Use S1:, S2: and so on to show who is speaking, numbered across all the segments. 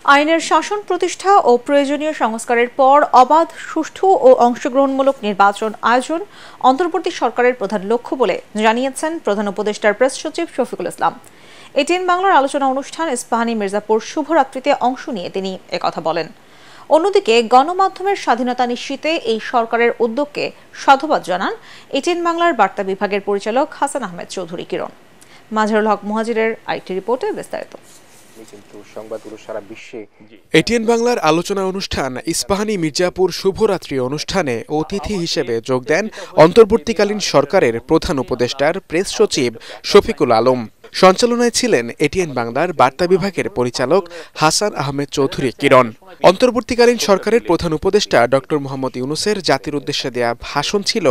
S1: আইনের শাসন প্রতিষ্ঠা ও প্রয়োজনীয় সংস্কারের পর অবাধ, সুষ্ঠু ও অংশগ্রহণমূলক নির্বাচন আয়োজন অন্তর্বর্তী সরকারের প্রধান লক্ষ্য বলে জানিয়েছেন প্রধান উপদেষ্টার প্রেস সচিব শফিকুল ইসলাম। এটিএন বাংলার আলোচনা অনুষ্ঠান ইস্পাহানী মির্জাপুর শুভরাত্রিতে অংশ নিয়ে তিনি একথা বলেন। অন্যদিকে গণমাধ্যমের স্বাধীনতা নিশ্চিতে এই সরকারের উদ্যোগকে সাধুবাদ জানান এটিএন বাংলার বার্তা বিভাগের পরিচালক হাসান আহমেদ চৌধুরী কিরণ। মাজহারুল হক মুহাজিরের আরেকটি রিপোর্টে বিস্তারিত।
S2: এটিএন বাংলার আলোচনা অনুষ্ঠান ইস্পাহানী মির্জাপুর শুভরাত্রি অনুষ্ঠানে অতিথি হিসেবে যোগ দেন অন্তর্বর্তীকালীন সরকারের প্রধান উপদেষ্টার প্রেস সচিব শফিকুল আলম। সঞ্চালনায় ছিলেন এটিএন বাংলার বার্তা বিভাগের পরিচালক হাসান আহমেদ চৌধুরী কিরণ। অন্তর্বর্তীকালীন সরকারের প্রধান উপদেষ্টা ডক্টর মোহাম্মদ ইউনূসের জাতির উদ্দেশ্যে দেয়া ভাষণ ছিল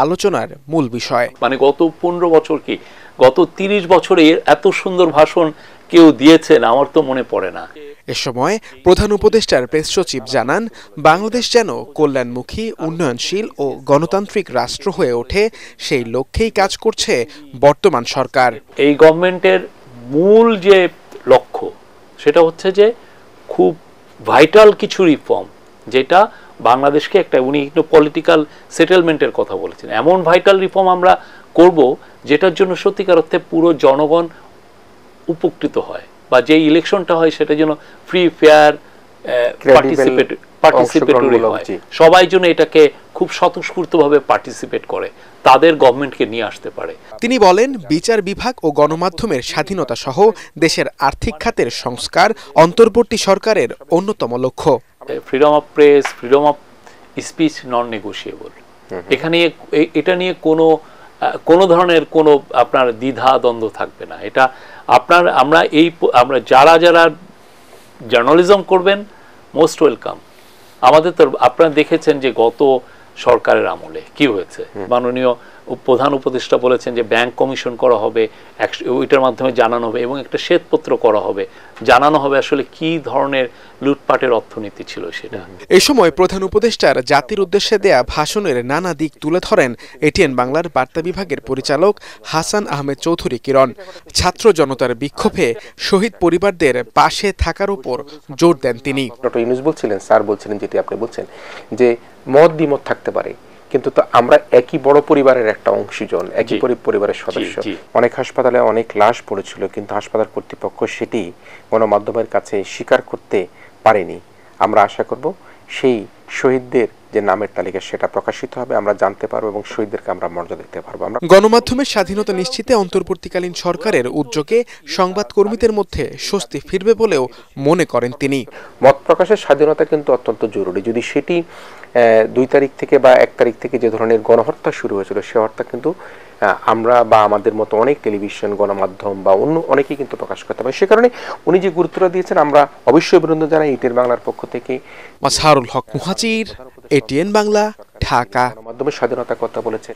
S2: আলোচনার মূল বিষয়।
S3: গত 15 বছর কি গত 30 বছরে এত সুন্দর ভাষণ কেউ দিয়েছেন আমার তো মনে পড়ে না।
S2: এ সময় প্রধান উপদেষ্টার প্রেস সচিব জানান, বাংলাদেশ যেন কল্যাণমুখী, উন্নয়নশীল ও গণতান্ত্রিক রাষ্ট্র হয়ে ওঠে সেই লক্ষ্যেই কাজ করছে বর্তমান সরকার।
S3: এই গভর্নমেন্টের মূল যে লক্ষ্য সেটা হচ্ছে যে খুব ভাইটাল কিছু রিফর্ম, যেটা বাংলাদেশকে একটা, উনি একটু পলিটিক্যাল সেটেলমেন্টের কথা বলেছেন, এমন ভাইটাল রিফর্ম আমরা করব যেটার জন্য সত্যিকার অর্থে পুরো জনগণ উপকৃত হয়, বা যে ইলেকশনটা হয় সেটা যেন ফ্রি, ফেয়ার, পার্টিসিপেটরি হয়, সবাই যেন এটাকে খুব স্বতঃস্ফূর্তভাবে পার্টিসিপেট করে, তাদের গভর্নমেন্টকে নিয়ে আসতে পারে।
S2: তিনি বলেন, বিচার বিভাগ ও গণমাধ্যমের স্বাধীনতা সহ দেশের আর্থিক খাতের সংস্কার অন্তর্বর্তী সরকারের অন্যতম লক্ষ্য।
S3: Freedom of press, freedom of speech non negotiable. এখানে এটা নিয়ে কোনো ধরনের কোনো আপনার দ্বিধা দ্বন্দ্ব থাকবে না। এটা আমরা যারা জার্নালিজম করবেন মোস্ট ওয়েলকাম। আমাদের তো আপনারা দেখেছেন যে গত সরকারের আমলে কি হয়েছে, মাননীয় প্রধান উপদেষ্টা বলেছেন যে ব্যাংক কমিশন করা হবে, ওইটার মাধ্যমে জানানো হবে, এবং একটা শ্বেতপত্র করা হবে, জানানো হবে আসলে কি ধরনের লুটপাটের অর্থনীতি ছিল সেটা।
S2: এ সময় প্রধান উপদেষ্টার জাতির উদ্দেশ্যে দেয়া ভাষণের নানা দিক তুলে ধরেন এটিএন বাংলার বার্তা বিভাগের পরিচালক হাসান আহমেদ চৌধুরী কিরণ। ছাত্র জনতার বিক্ষোভে শহীদ পরিবারদের পাশে থাকার উপর জোর দেন তিনি।
S4: ডক্টর ইউনূস বলছিলেন, স্যার বলছিলেন, যেটি আপনি বলছেন যে মত দ্বিমত থাকতে পারে, কিন্তু তো আমরা একই বড় পরিবারের একটা অংশীজন, একই পরিবারের সদস্য। অনেক হাসপাতালে অনেক লাশ পড়েছিল, কিন্তু হাসপাতাল কর্তৃপক্ষ সেটি গণমাধ্যমের কাছে স্বীকার করতে পারেনি। আমরা আশা করব সেই শহীদদের যে নামের তালিকা সেটা প্রকাশিত হবে, আমরা জানতে পারবো এবং শহীদদেরকে আমরা মর্যাদা দিতে পারবো। আমরা
S2: গণমাধ্যমের স্বাধীনতা নিশ্চিতে অন্তর্বর্তীকালীন সরকারের উদ্যোগে সংবাদকর্মীদের মধ্যে স্বস্তি ফিরবে বলেও মনে করেন তিনি।
S4: মত প্রকাশের স্বাধীনতা কিন্তু অত্যন্ত জরুরি। যদি সেটি 2 তারিখ থেকে বা 1 তারিখ থেকে যে ধরনের গণহত্যা শুরু হয়েছিল, সে হত্যা কিন্তু আমরা বা আমাদের মতো অনেক টেলিভিশন, গণমাধ্যম বা অন্য অনেকেই কিন্তু প্রকাশ করতে পারে। সে কারণে উনি যে গুরুত্বটা দিয়েছেন আমরা অবশ্যই অভিনন্দন জানাই এটিএন বাংলার পক্ষ থেকে।
S2: মাজহারুল হক মুহাজির, এটিএন বাংলা, ঢাকা।
S4: গণমাধ্যমের স্বাধীনতার কথা বলেছে।